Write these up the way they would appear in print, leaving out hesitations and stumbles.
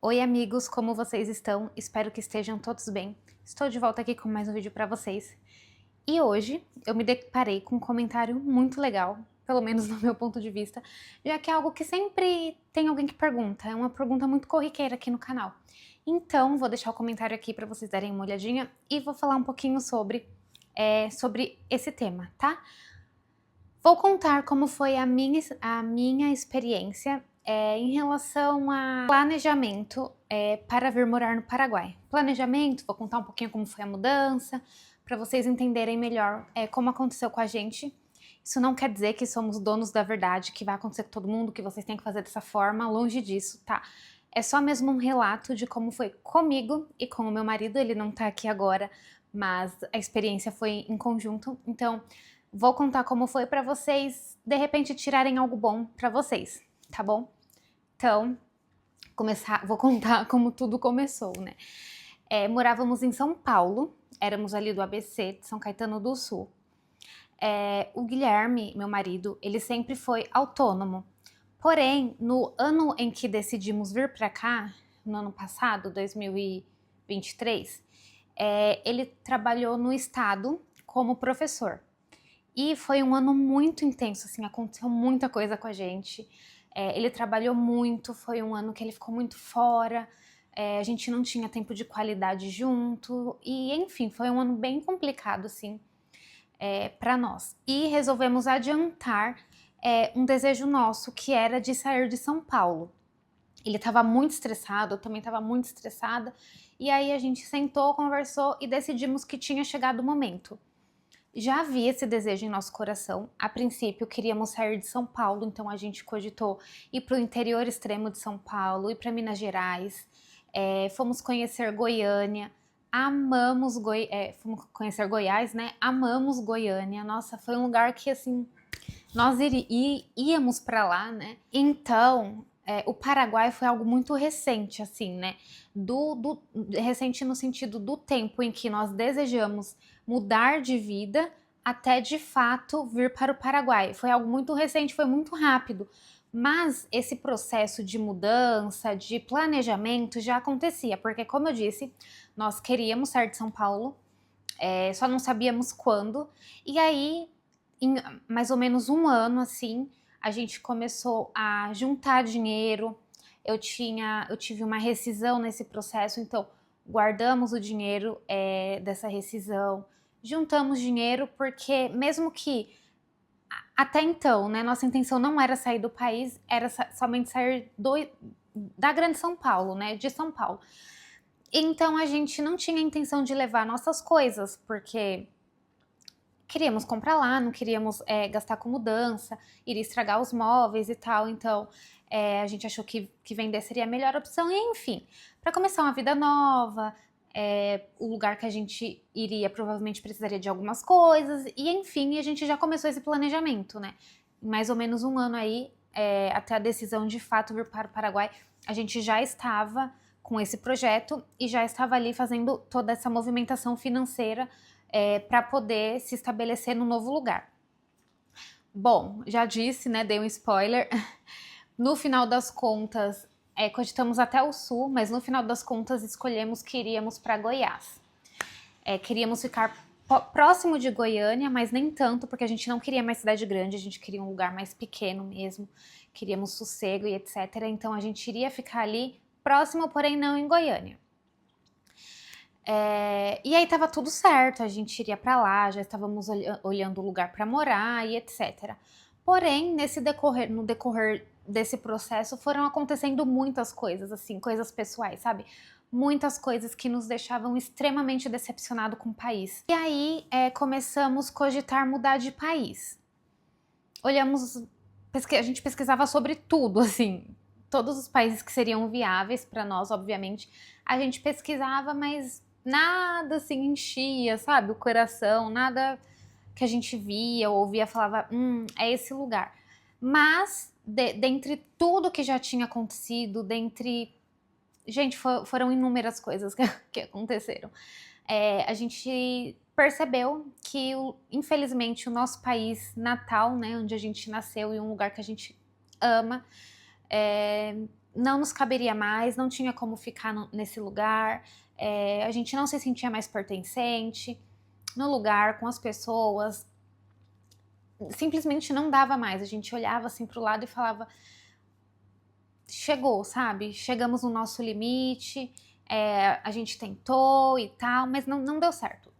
Oi amigos, como vocês estão? Espero que estejam todos bem. Estou de volta aqui com mais um vídeo para vocês. E hoje eu me deparei com um comentário muito legal, pelo menos no meu ponto de vista, já que é algo que sempre tem alguém que pergunta, é uma pergunta muito corriqueira aqui no canal. Então vou deixar o comentário aqui para vocês darem uma olhadinha e vou falar um pouquinho sobre esse tema, tá? Vou contar como foi a minha experiência em relação a planejamento para vir morar no Paraguai. Planejamento, vou contar um pouquinho como foi a mudança, para vocês entenderem melhor como aconteceu com a gente. Isso não quer dizer que somos donos da verdade, que vai acontecer com todo mundo, que vocês têm que fazer dessa forma, longe disso, tá? É só mesmo um relato de como foi comigo e com o meu marido, ele não tá aqui agora, mas a experiência foi em conjunto, então vou contar como foi para vocês, de repente, tirarem algo bom para vocês, tá bom? Então, vou contar como tudo começou, né? Morávamos em São Paulo, éramos ali do ABC, de São Caetano do Sul. O Guilherme, meu marido, ele sempre foi autônomo. Porém, no ano em que decidimos vir para cá, no ano passado, 2023, ele trabalhou no estado como professor. E foi um ano muito intenso, assim, aconteceu muita coisa com a gente. Ele trabalhou muito, foi um ano que ele ficou muito fora, a gente não tinha tempo de qualidade junto, e enfim, foi um ano bem complicado, assim, para nós. E resolvemos adiantar um desejo nosso, que era de sair de São Paulo. Ele estava muito estressado, eu também estava muito estressada, e aí a gente sentou, conversou e decidimos que tinha chegado o momento. Já havia esse desejo em nosso coração. A princípio, queríamos sair de São Paulo, então a gente cogitou ir para o interior extremo de São Paulo, ir para Minas Gerais. Fomos conhecer Goiânia, fomos conhecer Goiás, né? Amamos Goiânia. Nossa, foi um lugar que, assim, nós íamos para lá, né? Então, o Paraguai foi algo muito recente, assim, né? Recente no sentido do tempo em que nós desejamos mudar de vida até de fato vir para o Paraguai. Foi algo muito recente, foi muito rápido. Mas esse processo de mudança, de planejamento já acontecia, porque, como eu disse, nós queríamos sair de São Paulo, só não sabíamos quando. E aí, em mais ou menos um ano, assim, a gente começou a juntar dinheiro. Eu tive uma rescisão nesse processo, então guardamos o dinheiro dessa rescisão, juntamos dinheiro, porque mesmo que até então, né, nossa intenção não era sair do país, era somente sair da Grande São Paulo, né, de São Paulo. Então a gente não tinha a intenção de levar nossas coisas, porque queríamos comprar lá, não queríamos gastar com mudança, iria estragar os móveis e tal, então a gente achou que vender seria a melhor opção, e enfim, para começar uma vida nova, o lugar que a gente iria provavelmente precisaria de algumas coisas, e enfim, a gente já começou esse planejamento, né? Mais ou menos um ano aí, até a decisão de fato vir para o Paraguai, a gente já estava com esse projeto e já estava ali fazendo toda essa movimentação financeira para poder se estabelecer no novo lugar. Bom, já disse, né, dei um spoiler, no final das contas, cogitamos até o sul, mas no final das contas escolhemos que iríamos para Goiás. Queríamos ficar próximo de Goiânia, mas nem tanto, porque a gente não queria mais cidade grande, a gente queria um lugar mais pequeno mesmo, queríamos sossego e etc. Então a gente iria ficar ali próximo, porém não em Goiânia. E aí tava tudo certo, a gente iria para lá, já estávamos olhando o lugar para morar e etc. Porém, no decorrer desse processo foram acontecendo muitas coisas, assim, coisas pessoais, sabe? Muitas coisas que nos deixavam extremamente decepcionados com o país. E aí começamos a cogitar mudar de país. A gente pesquisava sobre tudo, assim, todos os países que seriam viáveis para nós, obviamente. A gente pesquisava, mas nada assim enchia, sabe, o coração, nada que a gente via ou ouvia falava, é esse lugar. Mas, dentre tudo que já tinha acontecido, gente, foram inúmeras coisas que aconteceram. A gente percebeu que, infelizmente, o nosso país natal, né, onde a gente nasceu e um lugar que a gente ama, não nos caberia mais, não tinha como ficar nesse lugar, a gente não se sentia mais pertencente no lugar, com as pessoas, simplesmente não dava mais. A gente olhava assim pro lado e falava, chegou, sabe? Chegamos no nosso limite, a gente tentou e tal, mas não deu certo.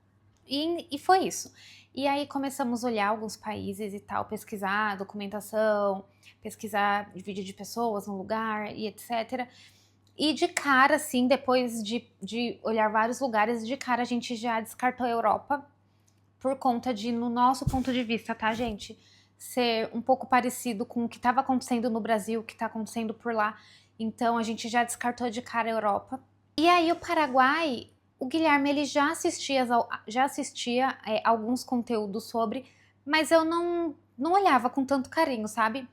E foi isso. E aí começamos a olhar alguns países e tal, pesquisar documentação, pesquisar vídeo de pessoas no lugar e etc. E de cara, assim, depois de olhar vários lugares, de cara a gente já descartou a Europa por conta de, no nosso ponto de vista, tá, gente? Ser um pouco parecido com o que estava acontecendo no Brasil, o que está acontecendo por lá. Então a gente já descartou de cara a Europa. E aí o Paraguai, o Guilherme ele já assistia alguns conteúdos sobre, mas eu não olhava com tanto carinho, sabe?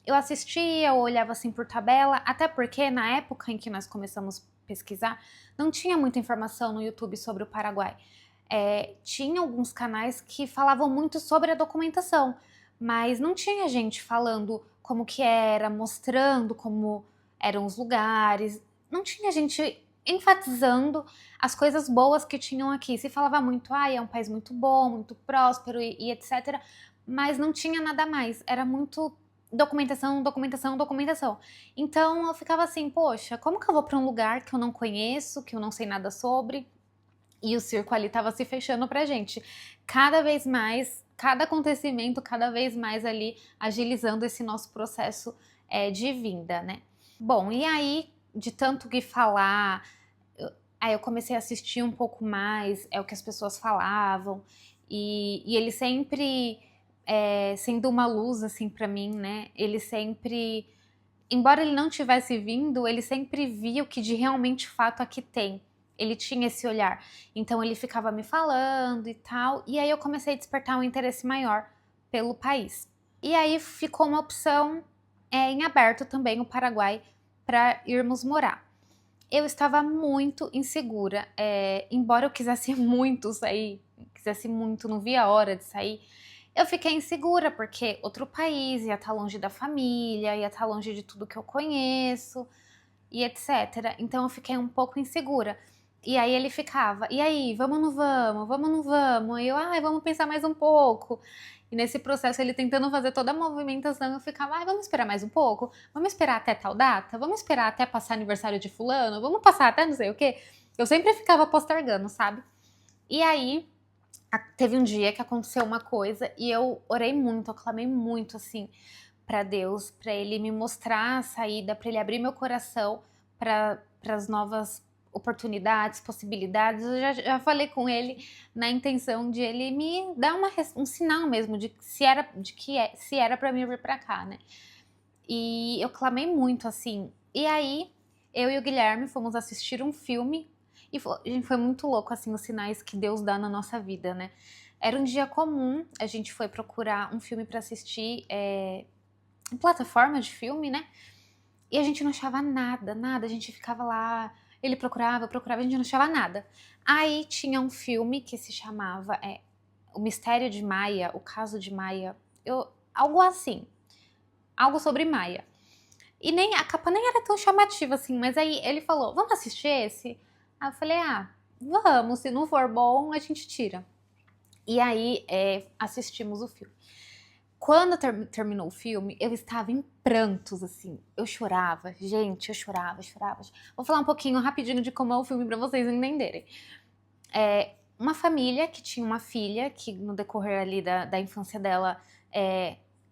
Eu assistia, eu olhava assim por tabela, até porque na época em que nós começamos a pesquisar, não tinha muita informação no YouTube sobre o Paraguai. Tinha alguns canais que falavam muito sobre a documentação, mas não tinha gente falando como que era, mostrando como eram os lugares, não tinha gente enfatizando as coisas boas que tinham aqui. Se falava muito, é um país muito bom, muito próspero e etc, mas não tinha nada mais, era muito documentação, documentação, documentação. Então eu ficava assim, poxa, como que eu vou para um lugar que eu não conheço, que eu não sei nada sobre? E o circo ali estava se fechando pra gente. Cada vez mais, cada acontecimento, cada vez mais ali agilizando esse nosso processo de vinda, né? Bom, e aí, de tanto que falar, aí eu comecei a assistir um pouco mais, o que as pessoas falavam, e ele sempre sendo uma luz, assim, pra mim, né? Ele sempre, embora ele não tivesse vindo, ele sempre via o que de realmente fato aqui tem. Ele tinha esse olhar. Então ele ficava me falando e tal. E aí eu comecei a despertar um interesse maior pelo país. E aí ficou uma opção em aberto também o Paraguai para irmos morar. Eu estava muito insegura. Embora eu quisesse muito sair, não via a hora de sair, eu fiquei insegura, porque outro país, ia estar longe da família, ia estar longe de tudo que eu conheço, e etc. Então eu fiquei um pouco insegura. E aí ele ficava, e aí, vamos ou não vamos? Vamos ou não vamos? E eu, vamos pensar mais um pouco. E nesse processo ele tentando fazer toda a movimentação, eu ficava, vamos esperar mais um pouco? Vamos esperar até tal data? Vamos esperar até passar aniversário de fulano? Vamos passar até não sei o quê? Eu sempre ficava postergando, sabe? E aí, teve um dia que aconteceu uma coisa e eu orei muito, eu clamei muito, assim, para Deus, para Ele me mostrar a saída, para Ele abrir meu coração para as novas oportunidades, possibilidades. Eu já falei com Ele na intenção de Ele me dar um sinal mesmo de se era para mim vir para cá, né? E eu clamei muito, assim. E aí, eu e o Guilherme fomos assistir um filme e foi muito louco, assim, os sinais que Deus dá na nossa vida, né? Era um dia comum, a gente foi procurar um filme para assistir em plataforma de filme, né? E a gente não achava nada, nada. A gente ficava lá, ele procurava, a gente não achava nada. Aí tinha um filme que se chamava O Mistério de Maia, O Caso de Maia, algo assim, algo sobre Maia. E nem a capa nem era tão chamativa assim, mas aí ele falou, vamos assistir esse? Aí eu falei, vamos, se não for bom, a gente tira. E aí assistimos o filme. Quando terminou o filme, eu estava em prantos, assim. Eu chorava, gente, eu chorava. Vou falar um pouquinho rapidinho de como é o filme para vocês entenderem. Uma família que tinha uma filha que no decorrer ali da infância dela,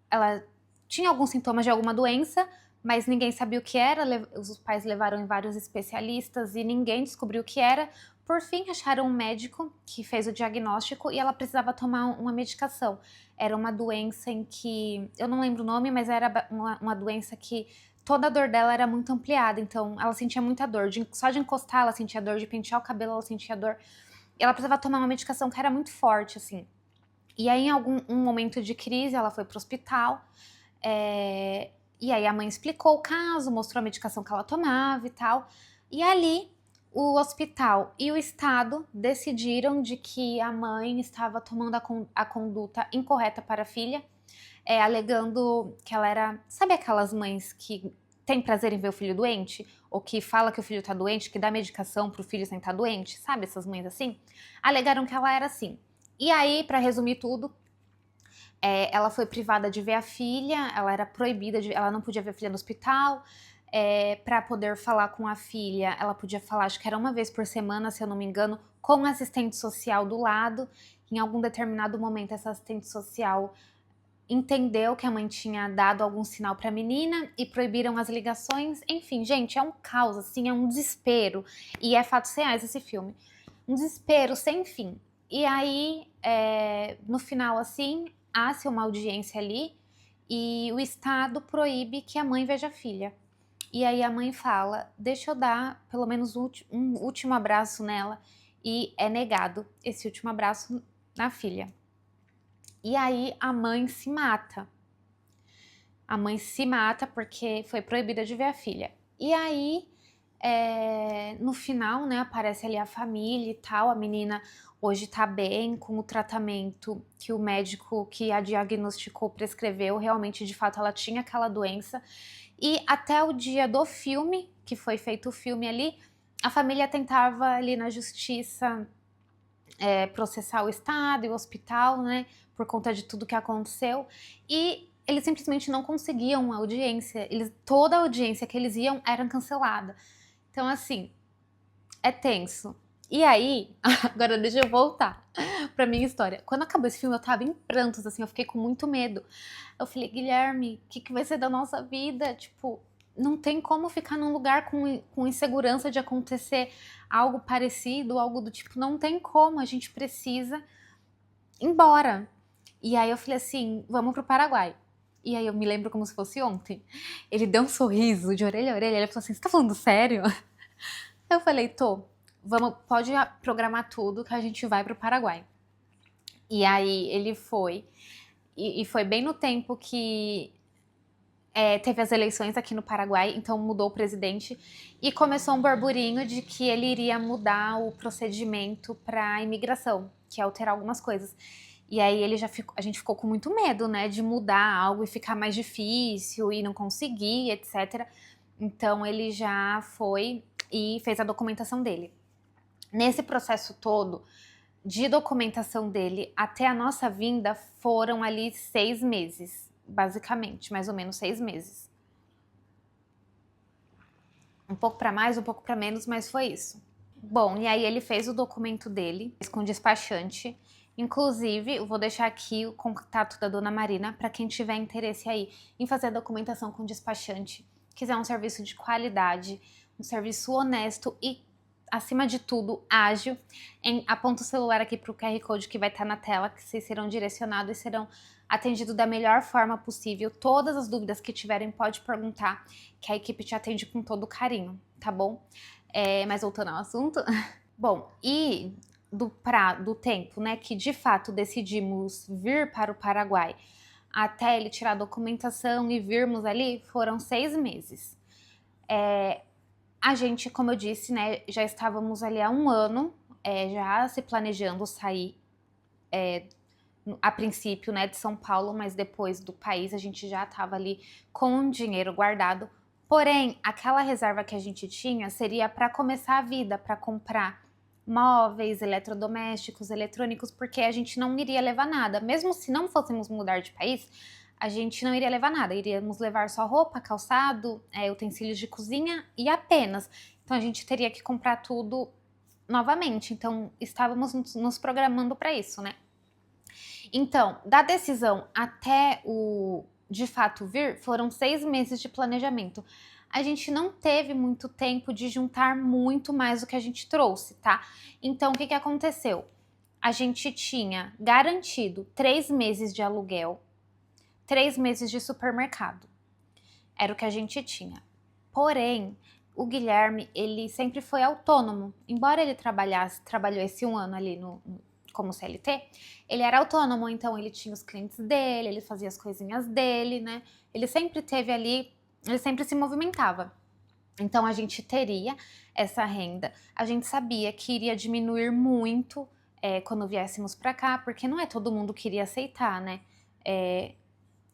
ela tinha alguns sintomas de alguma doença, mas ninguém sabia o que era. Os pais levaram em vários especialistas e ninguém descobriu o que era. Por fim, acharam um médico que fez o diagnóstico e ela precisava tomar uma medicação. Era uma doença em que, eu não lembro o nome, mas era uma doença que toda a dor dela era muito ampliada. Então, ela sentia muita dor. Só de encostar, ela sentia dor. De pentear o cabelo, ela sentia dor. E ela precisava tomar uma medicação que era muito forte, assim. E aí, em um momento de crise, ela foi pro hospital. E aí, a mãe explicou o caso, mostrou a medicação que ela tomava e tal. E ali, o hospital e o Estado decidiram de que a mãe estava tomando a conduta incorreta para a filha, alegando que ela era... Sabe aquelas mães que tem prazer em ver o filho doente, ou que fala que o filho tá doente, que dá medicação pro filho sem estar doente, sabe? Essas mães assim, alegaram que ela era assim. E aí, pra resumir tudo, ela foi privada de ver a filha, ela era proibida, ela não podia ver a filha no hospital. Para poder falar com a filha, ela podia falar, acho que era uma vez por semana, se eu não me engano, com a assistente social do lado. Em algum determinado momento, essa assistente social entendeu que a mãe tinha dado algum sinal para a menina e proibiram as ligações. Enfim, gente, é um caos, assim, é um desespero. E é fatos reais esse filme. Um desespero sem fim. E aí, no final, assim, há-se uma audiência ali e o Estado proíbe que a mãe veja a filha. E aí a mãe fala, deixa eu dar pelo menos um último abraço nela, e é negado esse último abraço na filha. E aí a mãe se mata. A mãe se mata porque foi proibida de ver a filha. E aí, no final, né, aparece ali a família e tal, a menina hoje tá bem com o tratamento que o médico que a diagnosticou prescreveu, realmente, de fato, ela tinha aquela doença. E até o dia do filme, que foi feito o filme ali, a família tentava ali na justiça processar o Estado e o hospital, né, por conta de tudo que aconteceu, e eles simplesmente não conseguiam a audiência, toda a audiência que eles iam era cancelada. Então, assim, é tenso. E aí, agora deixa eu voltar pra minha história. Quando acabou esse filme, eu tava em prantos, assim, eu fiquei com muito medo. Eu falei, Guilherme, o que vai ser da nossa vida? Tipo, não tem como ficar num lugar com insegurança de acontecer algo parecido, algo do tipo, não tem como, a gente precisa ir embora. E aí eu falei assim, vamos pro Paraguai. E aí eu me lembro como se fosse ontem. Ele deu um sorriso de orelha a orelha, ele falou assim, você tá falando sério? Eu falei, tô, pode programar tudo que a gente vai pro Paraguai. E aí ele foi, e foi bem no tempo que teve as eleições aqui no Paraguai, então mudou o presidente e começou um burburinho de que ele iria mudar o procedimento para imigração, que é alterar algumas coisas. E aí a gente ficou com muito medo, né, de mudar algo e ficar mais difícil e não conseguir, etc. Então ele já foi e fez a documentação dele. Nesse processo todo de documentação dele até a nossa vinda foram ali 6 meses, basicamente, mais ou menos 6 meses. Um pouco para mais, um pouco para menos, mas foi isso. Bom, e aí ele fez o documento dele com o despachante. Inclusive, eu vou deixar aqui o contato da dona Marina para quem tiver interesse aí em fazer a documentação com o despachante, quiser um serviço de qualidade, um serviço honesto e, acima de tudo, ágil. Aponta o celular aqui para o QR Code que vai estar na tela, que vocês serão direcionados e serão atendidos da melhor forma possível. Todas as dúvidas que tiverem, pode perguntar, que a equipe te atende com todo carinho, tá bom? Mas voltando ao assunto. Bom, e do tempo, né, que de fato decidimos vir para o Paraguai até ele tirar a documentação e virmos ali, foram 6 meses. A gente, como eu disse, né, já estávamos ali há um ano, já se planejando sair a princípio, né, de São Paulo, mas depois do país a gente já estava ali com um dinheiro guardado. Porém, aquela reserva que a gente tinha seria para começar a vida, para comprar móveis, eletrodomésticos, eletrônicos, porque a gente não iria levar nada. Mesmo se não fôssemos mudar de país, a gente não iria levar nada. Iríamos levar só roupa, calçado, utensílios de cozinha e apenas. Então a gente teria que comprar tudo novamente. Então estávamos nos programando para isso, né? Então, da decisão até o de fato vir, foram 6 meses de planejamento. A gente não teve muito tempo de juntar muito mais do que a gente trouxe, tá? Então, o que aconteceu? A gente tinha garantido 3 meses de aluguel, 3 meses de supermercado. Era o que a gente tinha. Porém, o Guilherme, ele sempre foi autônomo. Embora ele trabalhou esse um ano ali como CLT, ele era autônomo, então ele tinha os clientes dele, ele fazia as coisinhas dele, né? Ele sempre teve ali, ele sempre se movimentava. Então a gente teria essa renda. A gente sabia que iria diminuir muito quando viéssemos para cá, porque não é todo mundo que iria aceitar, né?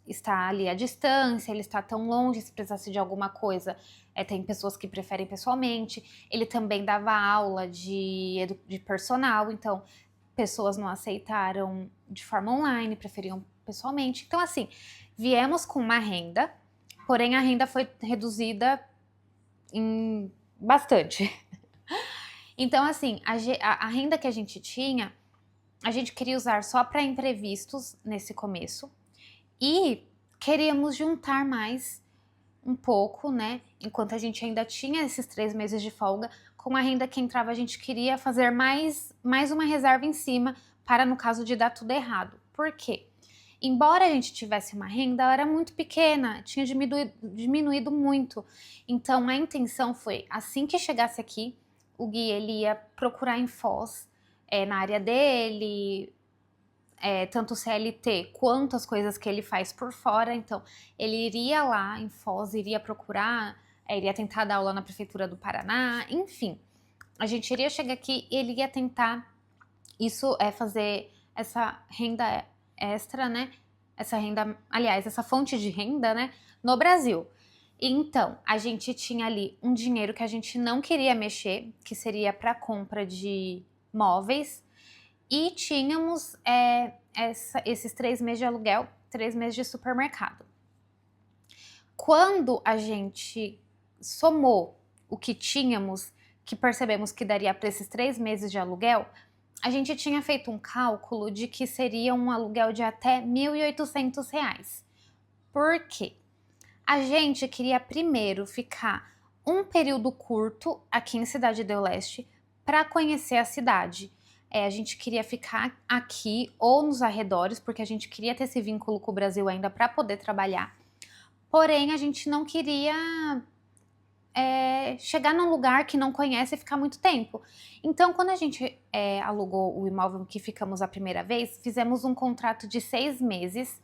está ali à distância, ele está tão longe, se precisasse de alguma coisa, tem pessoas que preferem pessoalmente. Ele também dava aula de personal, então pessoas não aceitaram de forma online, preferiam pessoalmente. Então, assim, viemos com uma renda, porém a renda foi reduzida em bastante. Então, assim, a renda que a gente tinha, a gente queria usar só para imprevistos nesse começo e queríamos juntar mais um pouco, né? Enquanto a gente ainda tinha esses 3 meses de folga, com a renda que entrava, a gente queria fazer mais uma reserva em cima para no caso de dar tudo errado. Por quê? Embora a gente tivesse uma renda, ela era muito pequena, tinha diminuído muito. Então a intenção foi, assim que chegasse aqui, o Gui ele ia procurar em Foz, na área dele, tanto o CLT quanto as coisas que ele faz por fora. Então ele iria lá em Foz, iria procurar, iria tentar dar aula na prefeitura do Paraná, enfim. A gente iria chegar aqui e ele ia tentar fazer essa renda extra, né? Essa renda, aliás, essa fonte de renda, né? No Brasil. Então, a gente tinha ali um dinheiro que a gente não queria mexer, que seria para compra de móveis, e tínhamos esses 3 meses de aluguel, 3 meses de supermercado. Quando a gente somou o que tínhamos, que percebemos que daria para esses 3 meses de aluguel, a gente tinha feito um cálculo de que seria um aluguel de até R$ 1.800. Por quê? A gente queria primeiro ficar um período curto aqui em Cidade do Leste para conhecer a cidade. A gente queria ficar aqui ou nos arredores, porque a gente queria ter esse vínculo com o Brasil ainda para poder trabalhar. Porém, a gente não queria chegar num lugar que não conhece e ficar muito tempo. Então, quando a gente alugou o imóvel que ficamos a primeira vez, fizemos um contrato de 6 meses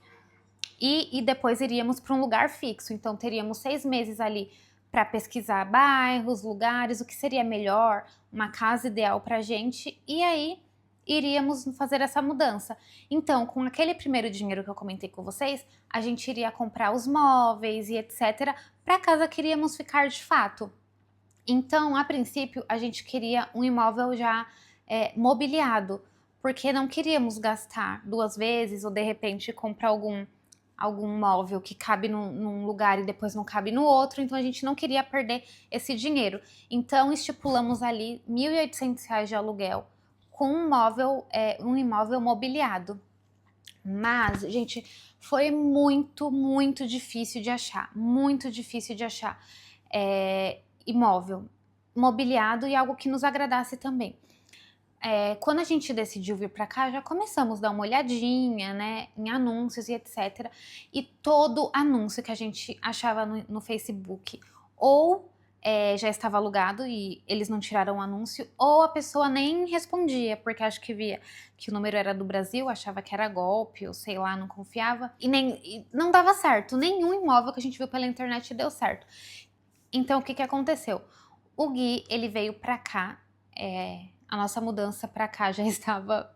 e depois iríamos para um lugar fixo. Então, teríamos 6 meses ali para pesquisar bairros, lugares, o que seria melhor, uma casa ideal para a gente, e aí iríamos fazer essa mudança. Então, com aquele primeiro dinheiro que eu comentei com vocês, a gente iria comprar os móveis e etc. para a casa que iríamos ficar de fato. Então, a princípio, a gente queria um imóvel já mobiliado, porque não queríamos gastar 2 vezes ou de repente comprar algum móvel que cabe num lugar e depois não cabe no outro, então a gente não queria perder esse dinheiro. Então estipulamos ali R$ 1.800 de aluguel com um imóvel mobiliado. Mas, gente, foi muito, muito difícil de achar, imóvel mobiliado e algo que nos agradasse também. Quando a gente decidiu vir para cá, já começamos a dar uma olhadinha, né, em anúncios e etc. E todo anúncio que a gente achava no Facebook ou já estava alugado e eles não tiraram o anúncio, ou a pessoa nem respondia, porque acho que via que o número era do Brasil, achava que era golpe, ou sei lá, não confiava. E não dava certo, nenhum imóvel que a gente viu pela internet deu certo. Então, o que aconteceu? O Gui, ele veio para cá, a nossa mudança para cá já estava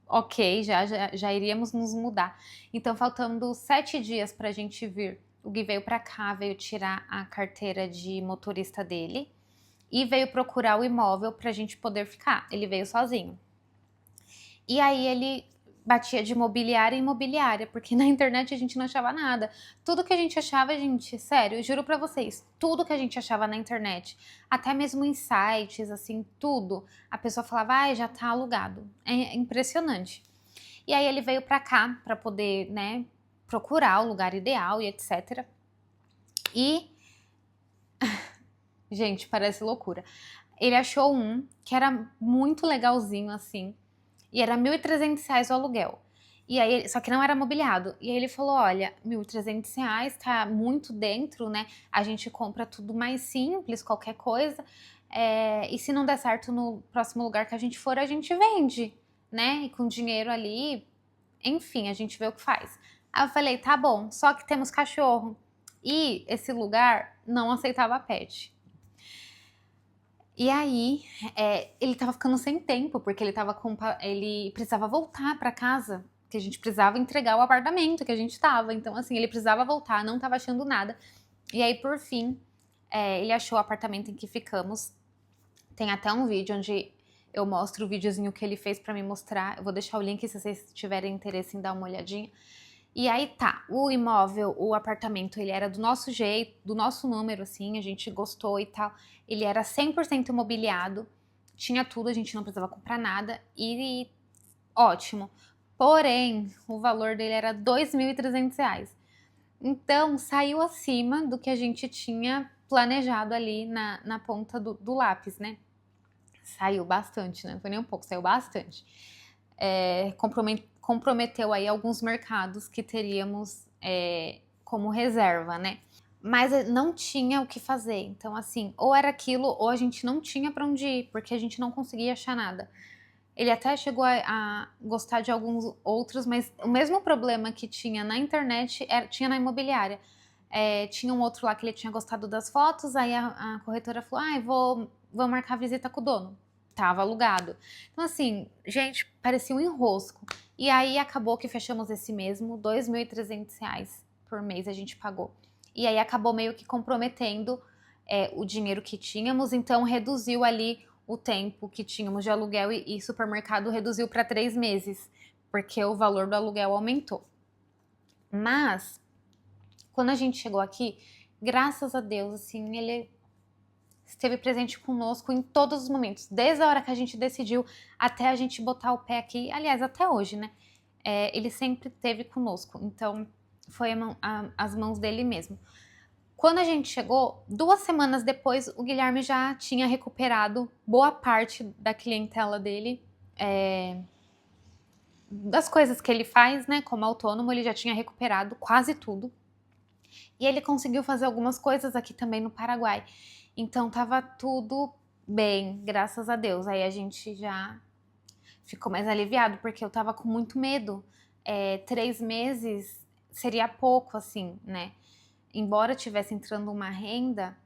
ok, já iríamos nos mudar. Então, faltando 7 dias para a gente vir, o Gui veio para cá, veio tirar a carteira de motorista dele e veio procurar o imóvel para a gente poder ficar. Ele veio sozinho. E aí ele batia de imobiliária em imobiliária, porque na internet a gente não achava nada. Tudo que a gente achava, gente, sério, eu juro pra vocês, tudo que a gente achava na internet, até mesmo em sites, assim, tudo, a pessoa falava, já tá alugado. É impressionante. E aí ele veio pra cá, pra poder, né, procurar o lugar ideal e etc. E, gente, parece loucura. Ele achou um que era muito legalzinho, assim, e era R$ 1.300 o aluguel. E aí, só que não era mobiliado. E aí ele falou, olha, R$ 1.300 tá muito dentro, né? A gente compra tudo mais simples, qualquer coisa. E se não der certo no próximo lugar que a gente for, a gente vende, né? E com dinheiro ali, enfim, a gente vê o que faz. Aí eu falei, tá bom, só que temos cachorro. E esse lugar não aceitava pet. E aí, ele tava ficando sem tempo, porque ele precisava voltar para casa que a gente precisava entregar o apartamento que a gente tava. Então, assim, ele precisava voltar, não tava achando nada. E aí, por fim, ele achou o apartamento em que ficamos. Tem até um vídeo onde eu mostro o videozinho que ele fez pra me mostrar. Eu vou deixar o link se vocês tiverem interesse em dar uma olhadinha. E aí tá, o imóvel, o apartamento, ele era do nosso jeito, do nosso número, assim, a gente gostou e tal. Ele era 100% imobiliado, tinha tudo, a gente não precisava comprar nada e ótimo. Porém, o valor dele era R$ 2.300. Então, saiu acima do que a gente tinha planejado ali na ponta do lápis, né? Saiu bastante, né? Não foi nem um pouco, saiu bastante. Comprometeu aí alguns mercados que teríamos como reserva, né? Mas não tinha o que fazer. Então, assim, ou era aquilo, ou a gente não tinha para onde ir, porque a gente não conseguia achar nada. Ele até chegou a gostar de alguns outros, mas o mesmo problema que tinha na internet tinha na imobiliária. Tinha um outro lá que ele tinha gostado das fotos, aí a corretora falou: vou marcar visita com o dono. Tava alugado. Então, assim, gente, parecia um enrosco. E aí acabou que fechamos esse mesmo, R$ 2.300 por mês a gente pagou. E aí acabou meio que comprometendo o dinheiro que tínhamos, então reduziu ali o tempo que tínhamos de aluguel e supermercado reduziu para 3 meses, porque o valor do aluguel aumentou. Mas, quando a gente chegou aqui, graças a Deus, assim, ele esteve presente conosco em todos os momentos, desde a hora que a gente decidiu até a gente botar o pé aqui, aliás, até hoje, né? Ele sempre esteve conosco, então foi as mãos dele mesmo. Quando a gente chegou, 2 semanas depois, o Guilherme já tinha recuperado boa parte da clientela dele, das coisas que ele faz, né, como autônomo, ele já tinha recuperado quase tudo. E ele conseguiu fazer algumas coisas aqui também no Paraguai. Então tava tudo bem, graças a Deus. Aí a gente já ficou mais aliviado, porque eu tava com muito medo. 3 meses seria pouco, assim, né? Embora tivesse entrando uma renda,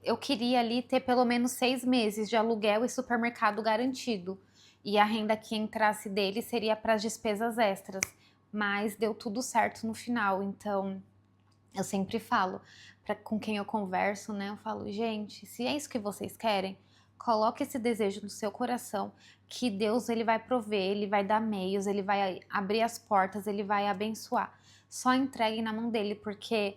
eu queria ali ter pelo menos 6 meses de aluguel e supermercado garantido. E a renda que entrasse dele seria para as despesas extras. Mas deu tudo certo no final, então eu sempre falo com quem eu converso, né? Eu falo, gente, se é isso que vocês querem, coloque esse desejo no seu coração, que Deus ele vai prover, ele vai dar meios, ele vai abrir as portas, ele vai abençoar. Só entregue na mão dele, porque,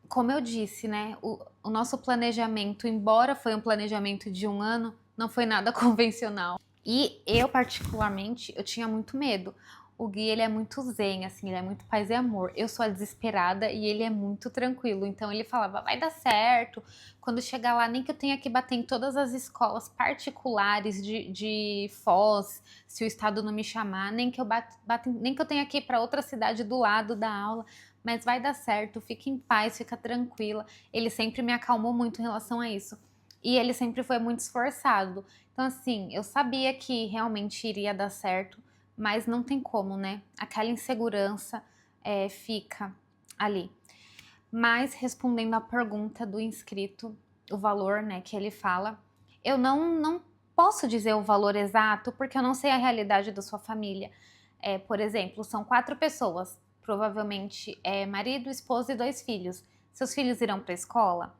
como eu disse, né? O nosso planejamento, embora foi um planejamento de 1 ano, não foi nada convencional. E eu, particularmente, eu tinha muito medo. O Gui, ele é muito zen, assim, ele é muito paz e amor. Eu sou a desesperada e ele é muito tranquilo. Então ele falava, vai dar certo. Quando chegar lá, nem que eu tenha que bater em todas as escolas particulares de Foz, se o estado não me chamar, nem que eu nem que eu tenha que ir para outra cidade do lado da aula, mas vai dar certo, fica em paz, fica tranquila. Ele sempre me acalmou muito em relação a isso. E ele sempre foi muito esforçado. Então, assim, eu sabia que realmente iria dar certo, mas não tem como, né? Aquela insegurança fica ali. Mas, respondendo à pergunta do inscrito, o valor, né, que ele fala, eu não posso dizer o valor exato, porque eu não sei a realidade da sua família. Por exemplo, são 4 pessoas, provavelmente marido, esposa e 2 filhos. Seus filhos irão para a escola?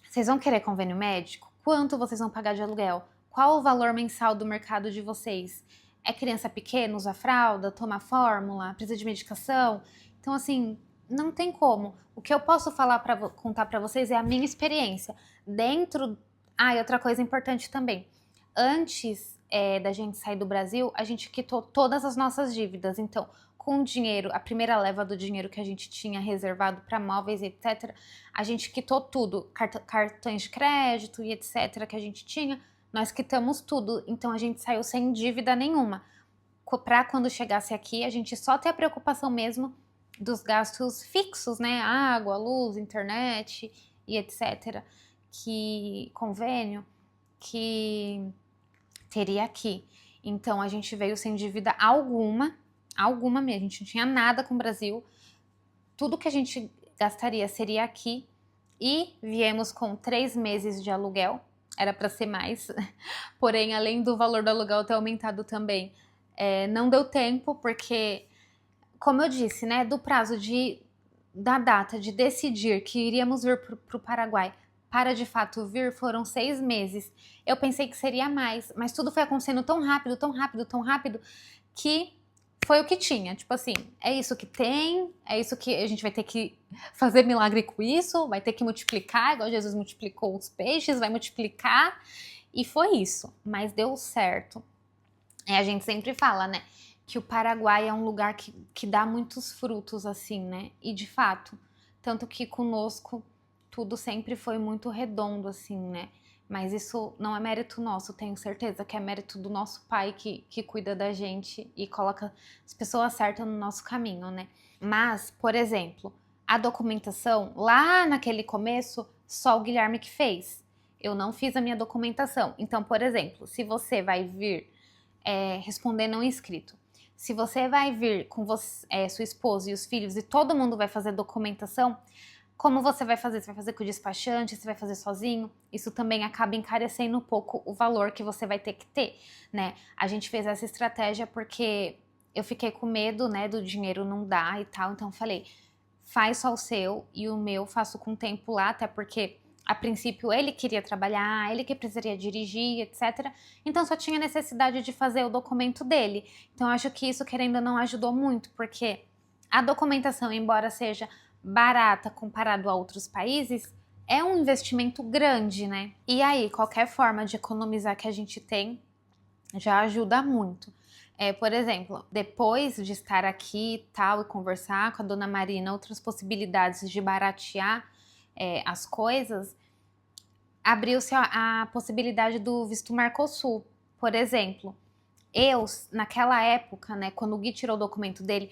Vocês vão querer convênio médico? Quanto vocês vão pagar de aluguel? Qual o valor mensal do mercado de vocês? É criança pequena, usa fralda, toma fórmula, precisa de medicação? Então, assim, não tem como. O que eu posso contar para vocês é a minha experiência. E outra coisa importante também. Antes da gente sair do Brasil, a gente quitou todas as nossas dívidas. Então, com o dinheiro, a primeira leva do dinheiro que a gente tinha reservado para móveis, etc., a gente quitou tudo, cartões de crédito e etc., que a gente tinha, nós quitamos tudo, então a gente saiu sem dívida nenhuma. Para quando chegasse aqui, a gente só ter a preocupação mesmo dos gastos fixos, né? Água, luz, internet e etc., convênio, que teria aqui. Então a gente veio sem dívida alguma mesmo, a gente não tinha nada com o Brasil, tudo que a gente gastaria seria aqui e viemos com 3 meses de aluguel, era para ser mais, porém, além do valor do aluguel ter aumentado também, não deu tempo, porque, como eu disse, né, do prazo da data de decidir que iríamos vir para o Paraguai para de fato vir, foram 6 meses. Eu pensei que seria mais, mas tudo foi acontecendo tão rápido, tão rápido, tão rápido, que foi o que tinha. Tipo assim, é isso que tem, é isso que a gente vai ter que fazer milagre com isso, vai ter que multiplicar, igual Jesus multiplicou os peixes, vai multiplicar, e foi isso. Mas deu certo. A gente sempre fala, né, que o Paraguai é um lugar que dá muitos frutos, assim, né? E de fato, tanto que conosco tudo sempre foi muito redondo, assim, né? Mas isso não é mérito nosso, tenho certeza que é mérito do nosso pai que cuida da gente e coloca as pessoas certas no nosso caminho, né? Mas, por exemplo, a documentação, lá naquele começo, só o Guilherme que fez. Eu não fiz a minha documentação. Então, por exemplo, se você vai vir responder não inscrito, se você vai vir com sua esposa e os filhos e todo mundo vai fazer documentação, como você vai fazer? Você vai fazer com o despachante? Você vai fazer sozinho? Isso também acaba encarecendo um pouco o valor que você vai ter que ter, né? A gente fez essa estratégia porque eu fiquei com medo, né, do dinheiro não dar e tal, então falei, faz só o seu e o meu faço com o tempo lá, até porque a princípio ele queria trabalhar, ele que precisaria dirigir, etc. Então só tinha necessidade de fazer o documento dele. Então acho que isso, querendo ou não, ajudou muito, porque a documentação, embora seja barata comparado a outros países, é um investimento grande, né? E aí, qualquer forma de economizar que a gente tem já ajuda muito. Por exemplo, depois de estar aqui e tal e conversar com a dona Marina outras possibilidades de baratear as coisas, abriu-se a possibilidade do visto Mercosul. Por exemplo, eu, naquela época, né, quando o Gui tirou o documento dele,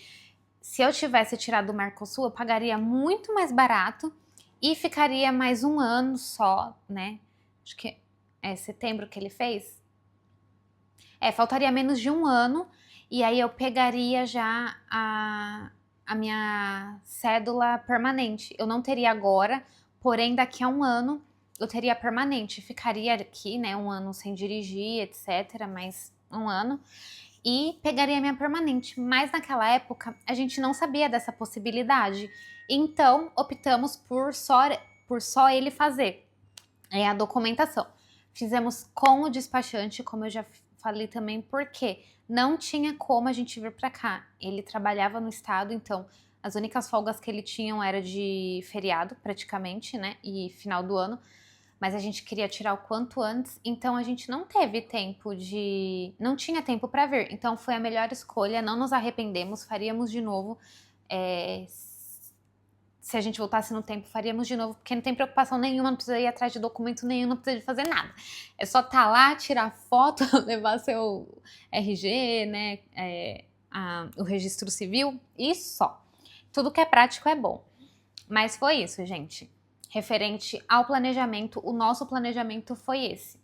se eu tivesse tirado o Mercosul, eu pagaria muito mais barato e ficaria mais um ano só, né? Acho que é setembro que ele fez. Faltaria menos de um ano e aí eu pegaria já a minha cédula permanente. Eu não teria agora, porém daqui a um ano eu teria permanente. Ficaria aqui, né, um ano sem dirigir, etc, mais um ano. E pegaria minha permanente, mas naquela época a gente não sabia dessa possibilidade, então optamos por só ele fazer a documentação. Fizemos com o despachante, como eu já falei também, porque não tinha como a gente vir para cá. Ele trabalhava no estado, então as únicas folgas que ele tinha era de feriado, praticamente, né, e final do ano. Mas a gente queria tirar o quanto antes, então a gente não teve tempo não tinha tempo para vir, então foi a melhor escolha, não nos arrependemos, faríamos de novo, se a gente voltasse no tempo, faríamos de novo, porque não tem preocupação nenhuma, não precisa ir atrás de documento nenhum, não precisa de fazer nada, é só estar lá, tirar foto, levar seu RG, né, o registro civil, e só. Tudo que é prático é bom. Mas foi isso, gente. Referente ao planejamento, o nosso planejamento foi esse.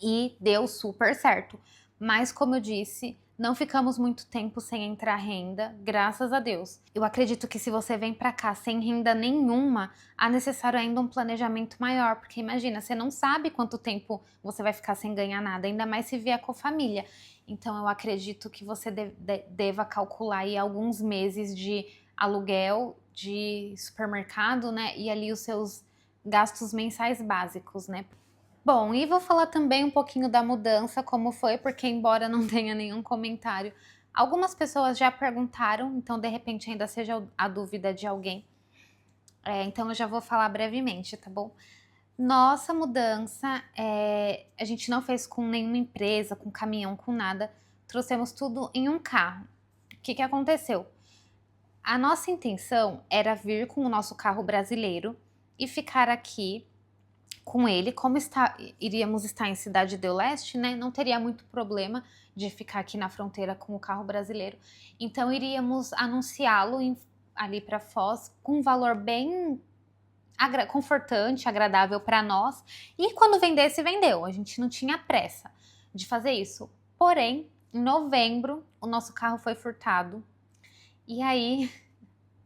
E deu super certo. Mas, como eu disse, não ficamos muito tempo sem entrar renda, graças a Deus. Eu acredito que se você vem pra cá sem renda nenhuma, há necessário ainda um planejamento maior, porque imagina, você não sabe quanto tempo você vai ficar sem ganhar nada, ainda mais se vier com a família. Então, eu acredito que você deva calcular aí alguns meses de aluguel, de supermercado, né? E ali os seus gastos mensais básicos, né? Bom, e vou falar também um pouquinho da mudança, como foi, porque embora não tenha nenhum comentário, algumas pessoas já perguntaram, então de repente ainda seja a dúvida de alguém. Então eu já vou falar brevemente, tá bom? Nossa mudança, a gente não fez com nenhuma empresa, com caminhão, com nada. Trouxemos tudo em um carro. O que aconteceu? A nossa intenção era vir com o nosso carro brasileiro e ficar aqui com ele. Como iríamos estar em Cidade do Leste, né? Não teria muito problema de ficar aqui na fronteira com o carro brasileiro. Então iríamos anunciá-lo ali para Foz com um valor bem confortante, agradável para nós. E quando vendesse, vendeu. A gente não tinha pressa de fazer isso. Porém, em novembro, o nosso carro foi furtado. E aí,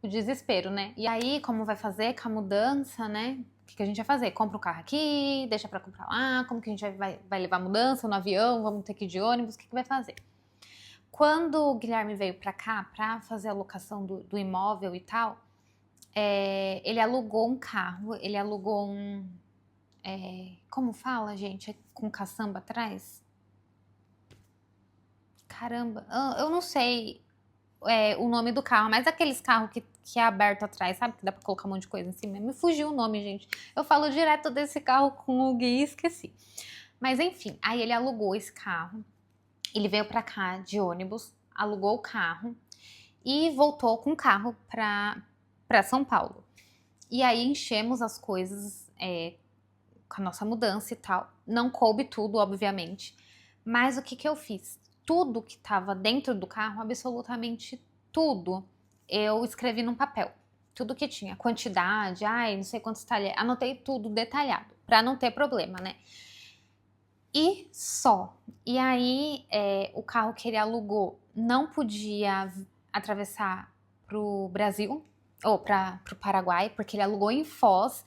o desespero, né? E aí, como vai fazer com a mudança, né? que a gente vai fazer? Compra um carro aqui, deixa pra comprar lá, como que a gente vai levar mudança no avião, vamos ter que ir de ônibus, o que vai fazer? Quando o Guilherme veio pra cá pra fazer a locação do imóvel e tal, ele alugou um carro, ele alugou um... como fala, gente? Com caçamba atrás? Caramba, eu não sei o nome do carro, mas aqueles carros que é aberto atrás, sabe? Que dá pra colocar um monte de coisa em cima. Me fugiu o nome, gente. Eu falo direto desse carro com o Gui e esqueci. Mas enfim, aí ele alugou esse carro. Ele veio pra cá de ônibus, alugou o carro e voltou com o carro pra São Paulo. E aí enchemos as coisas com a nossa mudança e tal. Não coube tudo, obviamente. Mas o que eu fiz? Tudo que estava dentro do carro, absolutamente tudo, eu escrevi num papel. Tudo que tinha, quantidade, não sei quantos talheres, anotei tudo detalhado, para não ter problema, né? E só. E aí, o carro que ele alugou não podia atravessar pro Brasil, ou pro Paraguai, porque ele alugou em Foz,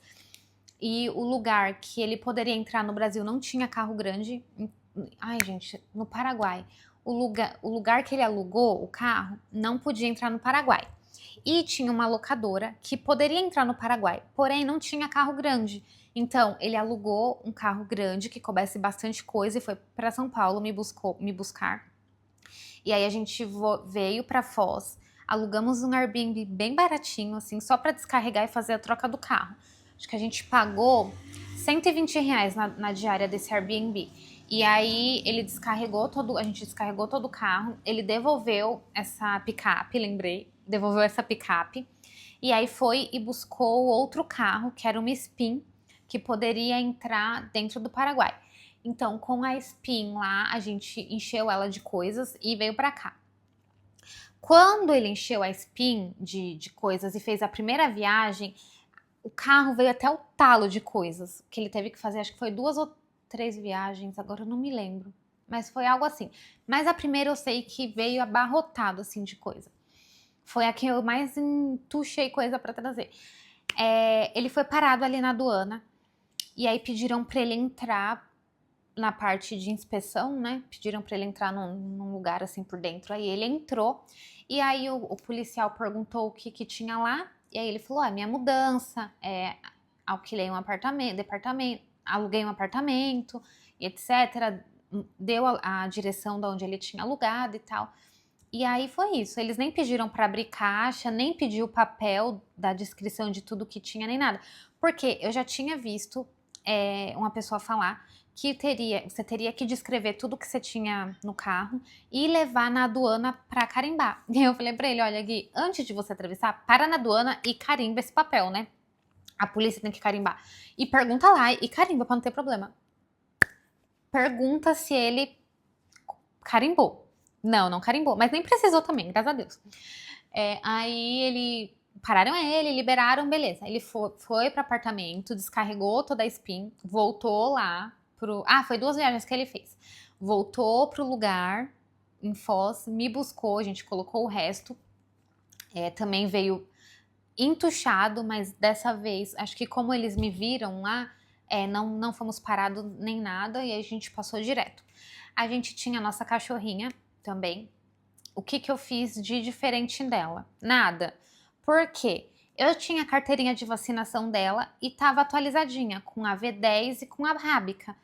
e o lugar que ele poderia entrar no Brasil não tinha carro grande. Ai, gente, no Paraguai. O lugar que ele alugou o carro não podia entrar no Paraguai. E tinha uma locadora que poderia entrar no Paraguai, porém não tinha carro grande. Então, ele alugou um carro grande que coubesse bastante coisa e foi para São Paulo me buscar. E aí a gente veio para Foz, alugamos um Airbnb bem baratinho, assim, só para descarregar e fazer a troca do carro. Acho que a gente pagou R$ 120 na diária desse Airbnb. E aí ele a gente descarregou todo o carro, ele devolveu essa picape, devolveu essa picape. E aí foi e buscou outro carro, que era uma Spin, que poderia entrar dentro do Paraguai. Então, com a Spin lá, a gente encheu ela de coisas e veio pra cá. Quando ele encheu a Spin de coisas e fez a primeira viagem, o carro veio até o talo de coisas que ele teve que fazer. Acho que foi 2 ou 3 viagens, agora eu não me lembro. Mas foi algo assim. Mas a primeira eu sei que veio abarrotado, assim, de coisa. Foi a que eu mais entuchei coisa pra trazer. Ele foi parado ali na aduana. E aí pediram pra ele entrar na parte de inspeção, né? Pediram pra ele entrar num lugar assim por dentro. Aí ele entrou. E aí o policial perguntou o que tinha lá. E aí ele falou, minha mudança, alquilei um aluguei um apartamento, etc. Deu a direção de onde ele tinha alugado e tal. E aí foi isso. Eles nem pediram para abrir caixa, nem pediu o papel da descrição de tudo que tinha, nem nada. Porque eu já tinha visto uma pessoa falar que você teria que descrever tudo que você tinha no carro e levar na aduana para carimbar. E eu falei para ele, olha Gui, antes de você atravessar, para na aduana e carimba esse papel, né? A polícia tem que carimbar. E pergunta lá e carimba para não ter problema. Pergunta se ele carimbou. Não carimbou, mas nem precisou também, graças a Deus. Aí pararam ele, liberaram, beleza. Ele foi para apartamento, descarregou toda a Spin, voltou lá foi 2 viagens que ele fez. Voltou pro lugar em Foz, me buscou, a gente colocou o resto. Também veio entuchado, mas dessa vez, acho que como eles me viram lá, não fomos parados nem nada e aí a gente passou direto. A gente tinha a nossa cachorrinha também. O que eu fiz de diferente dela? Nada. Por quê? Eu tinha a carteirinha de vacinação dela e estava atualizadinha com a V10 e com a rábica.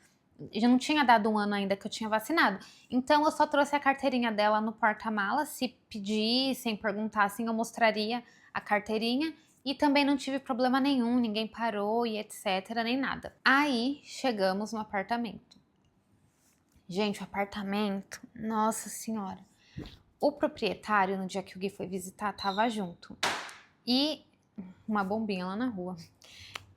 Já não tinha dado 1 ano ainda que eu tinha vacinado. Então eu só trouxe a carteirinha dela no porta-mala. Se pedissem, perguntassem, eu mostraria a carteirinha. E também não tive problema nenhum, ninguém parou e etc, nem nada. Aí chegamos no apartamento. Gente, o apartamento, nossa senhora. O proprietário, no dia que o Gui foi visitar, tava junto. E uma bombinha lá na rua.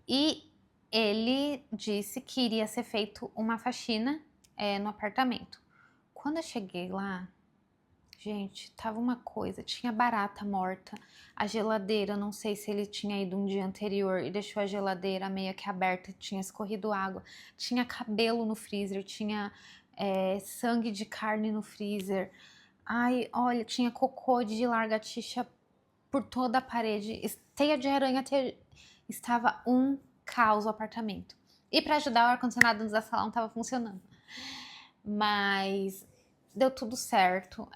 E ele disse que iria ser feito uma faxina no apartamento. Quando eu cheguei lá, gente, tava uma coisa, tinha barata morta, a geladeira, não sei se ele tinha ido um dia anterior e deixou a geladeira meio que aberta, tinha escorrido água, tinha cabelo no freezer, tinha sangue de carne no freezer. Ai, olha, tinha cocô de lagartixa por toda a parede, teia de aranha, estava um caos o apartamento. E para ajudar, o ar-condicionado da sala não estava funcionando. Mas deu tudo certo.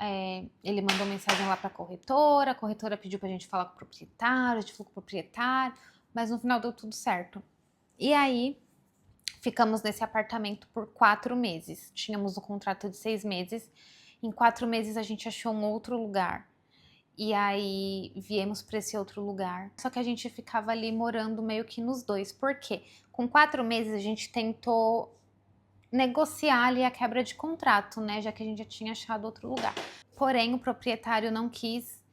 Ele mandou mensagem lá para a corretora pediu pra gente falar com o proprietário, a gente falou com o proprietário, mas no final deu tudo certo. E aí, ficamos nesse apartamento por 4 meses. Tínhamos um contrato de 6 meses. Em 4 meses a gente achou um outro lugar. E aí viemos para esse outro lugar. Só que a gente ficava ali morando meio que nos dois. Por quê? Com 4 meses a gente tentou negociar ali a quebra de contrato, né? Já que a gente já tinha achado outro lugar. Porém, o proprietário não quis.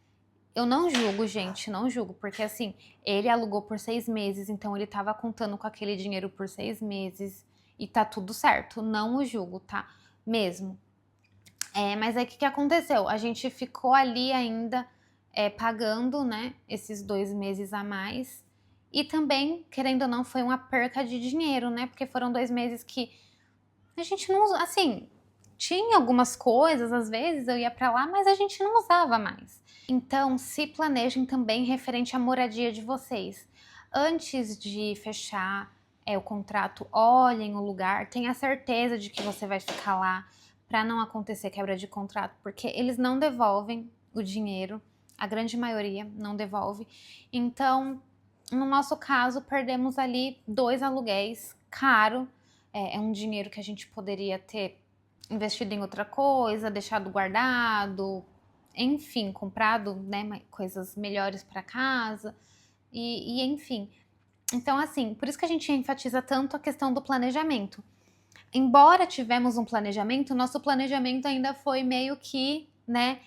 Eu não julgo, gente, não julgo, porque assim, ele alugou por 6 meses, então ele tava contando com aquele dinheiro por 6 meses e tá tudo certo, não o julgo, tá? Mesmo. Mas aí o que aconteceu? A gente ficou ali ainda pagando, né, esses 2 meses a mais e também, querendo ou não, foi uma perca de dinheiro, né? Porque foram 2 meses que a gente não usa, assim, tinha algumas coisas, às vezes eu ia pra lá, mas a gente não usava mais. Então, se planejem também referente à moradia de vocês. Antes de fechar o contrato, olhem o lugar, tenha certeza de que você vai ficar lá para não acontecer quebra de contrato, porque eles não devolvem o dinheiro, a grande maioria não devolve. Então, no nosso caso, perdemos ali 2 aluguéis caro. É um dinheiro que a gente poderia ter investido em outra coisa, deixado guardado, enfim, comprado, né, coisas melhores para casa e enfim. Então, assim, por isso que a gente enfatiza tanto a questão do planejamento. Embora tivemos um planejamento, nosso planejamento ainda foi meio que, né,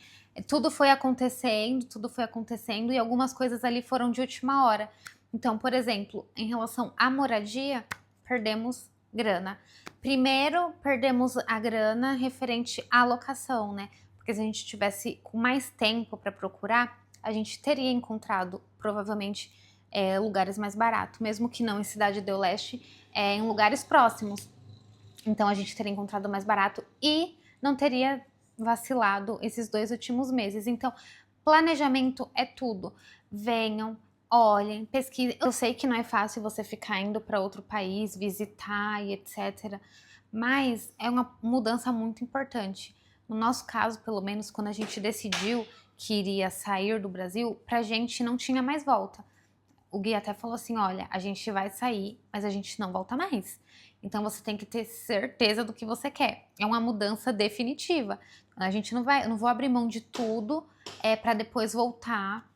tudo foi acontecendo e algumas coisas ali foram de última hora. Então, por exemplo, em relação à moradia, perdemos grana. Primeiro, perdemos a grana referente à locação, né? Porque se a gente tivesse com mais tempo para procurar, a gente teria encontrado provavelmente lugares mais baratos, mesmo que não em Cidade do Leste, em lugares próximos. Então a gente teria encontrado mais barato e não teria vacilado esses 2 últimos meses. Então, planejamento é tudo. Venham, olhem, pesquisem. Eu sei que não é fácil você ficar indo para outro país, visitar e etc. Mas é uma mudança muito importante. No nosso caso, pelo menos, quando a gente decidiu que iria sair do Brasil, pra gente não tinha mais volta. O Gui até falou assim, olha, a gente vai sair, mas a gente não volta mais. Então você tem que ter certeza do que você quer. É uma mudança definitiva. A gente não vou abrir mão de tudo para depois voltar,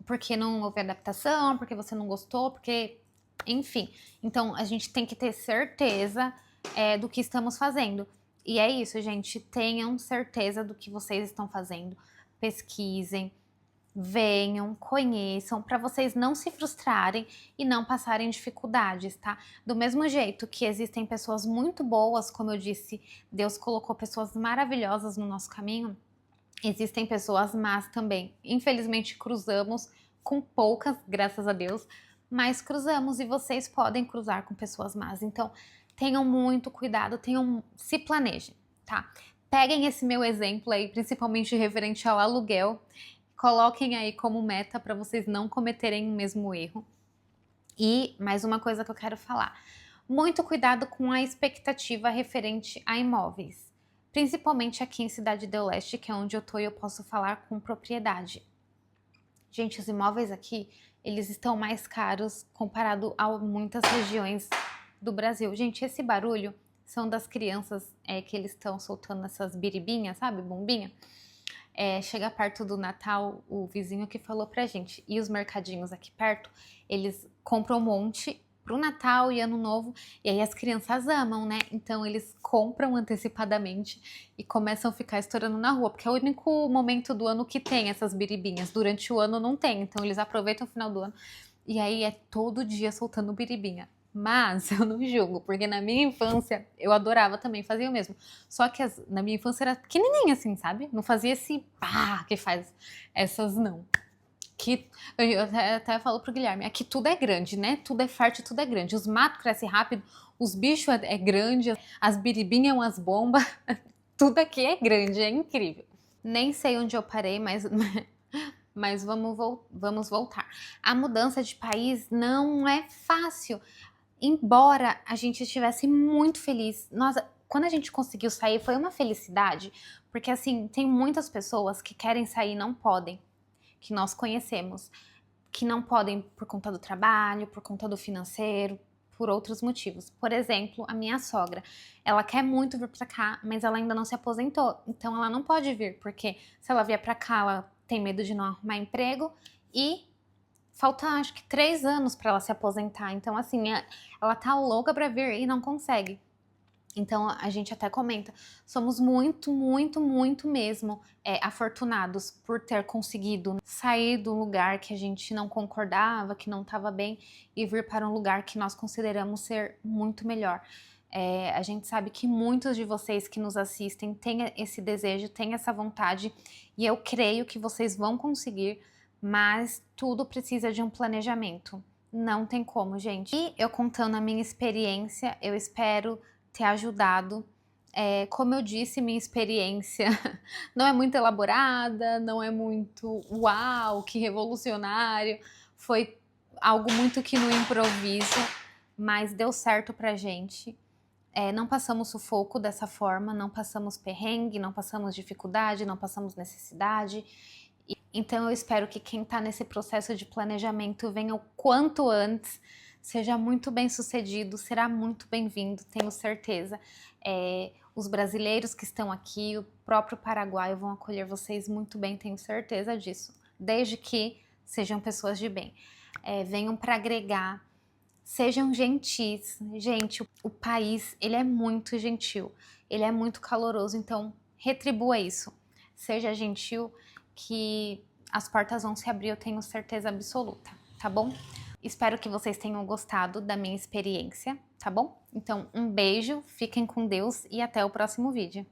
porque não houve adaptação, porque você não gostou, porque, enfim. Então a gente tem que ter certeza do que estamos fazendo. E é isso, gente. Tenham certeza do que vocês estão fazendo. Pesquisem. Venham, conheçam, para vocês não se frustrarem e não passarem dificuldades, tá? Do mesmo jeito que existem pessoas muito boas, como eu disse, Deus colocou pessoas maravilhosas no nosso caminho, existem pessoas más também. Infelizmente cruzamos com poucas, graças a Deus, mas cruzamos e vocês podem cruzar com pessoas más. Então, tenham muito cuidado, se planejem, tá? Peguem esse meu exemplo aí, principalmente referente ao aluguel. Coloquem aí como meta para vocês não cometerem o mesmo erro. E mais uma coisa que eu quero falar. Muito cuidado com a expectativa referente a imóveis. Principalmente aqui em Cidade do Leste, que é onde eu tô e eu posso falar com propriedade. Gente, os imóveis aqui, eles estão mais caros comparado a muitas regiões do Brasil. Gente, esse barulho são das crianças que eles estão soltando essas biribinhas, sabe? Bombinha. Chega perto do Natal, o vizinho que falou pra gente, e os mercadinhos aqui perto, eles compram um monte pro Natal e Ano Novo, e aí as crianças amam, né? Então eles compram antecipadamente e começam a ficar estourando na rua, porque é o único momento do ano que tem essas biribinhas, durante o ano não tem, então eles aproveitam o final do ano, e aí é todo dia soltando biribinha. Mas eu não julgo, porque na minha infância eu adorava também, fazia o mesmo. Só que na minha infância era pequenininha assim, sabe? Não fazia esse pá que faz essas não. Eu até falo pro Guilherme, aqui tudo é grande, né? Tudo é fértil, tudo é grande. Os matos crescem rápido, os bichos é grande, as biribinhas, umas bombas, tudo aqui é grande, é incrível. Nem sei onde eu parei, mas Mas vamos voltar. A mudança de país não é fácil. Embora a gente estivesse muito feliz, nossa, quando a gente conseguiu sair foi uma felicidade, porque assim, tem muitas pessoas que querem sair e não podem, que nós conhecemos, que não podem por conta do trabalho, por conta do financeiro, por outros motivos. Por exemplo, a minha sogra, ela quer muito vir pra cá, mas ela ainda não se aposentou, então ela não pode vir, porque se ela vier pra cá, ela tem medo de não arrumar emprego e falta acho que 3 anos para ela se aposentar. Então, assim, ela tá louca para vir e não consegue. Então, a gente até comenta, somos muito, muito, muito mesmo afortunados por ter conseguido sair do lugar que a gente não concordava, que não estava bem, e vir para um lugar que nós consideramos ser muito melhor. A gente sabe que muitos de vocês que nos assistem têm esse desejo, têm essa vontade, e eu creio que vocês vão conseguir, mas tudo precisa de um planejamento. Não tem como, gente. E eu contando a minha experiência, eu espero ter ajudado. Como eu disse, minha experiência não é muito elaborada, não é muito uau, que revolucionário. Foi algo muito que no improviso, mas deu certo pra gente. Não passamos sufoco dessa forma, não passamos perrengue, não passamos dificuldade, não passamos necessidade. Então eu espero que quem está nesse processo de planejamento venha o quanto antes, seja muito bem sucedido, será muito bem-vindo, tenho certeza. Os brasileiros que estão aqui, o próprio Paraguai vão acolher vocês muito bem, tenho certeza disso, desde que sejam pessoas de bem. Venham para agregar, sejam gentis. Gente, o país, ele é muito gentil, ele é muito caloroso, então retribua isso. Seja gentil, que as portas vão se abrir, eu tenho certeza absoluta, tá bom? Espero que vocês tenham gostado da minha experiência, tá bom? Então, um beijo, fiquem com Deus e até o próximo vídeo.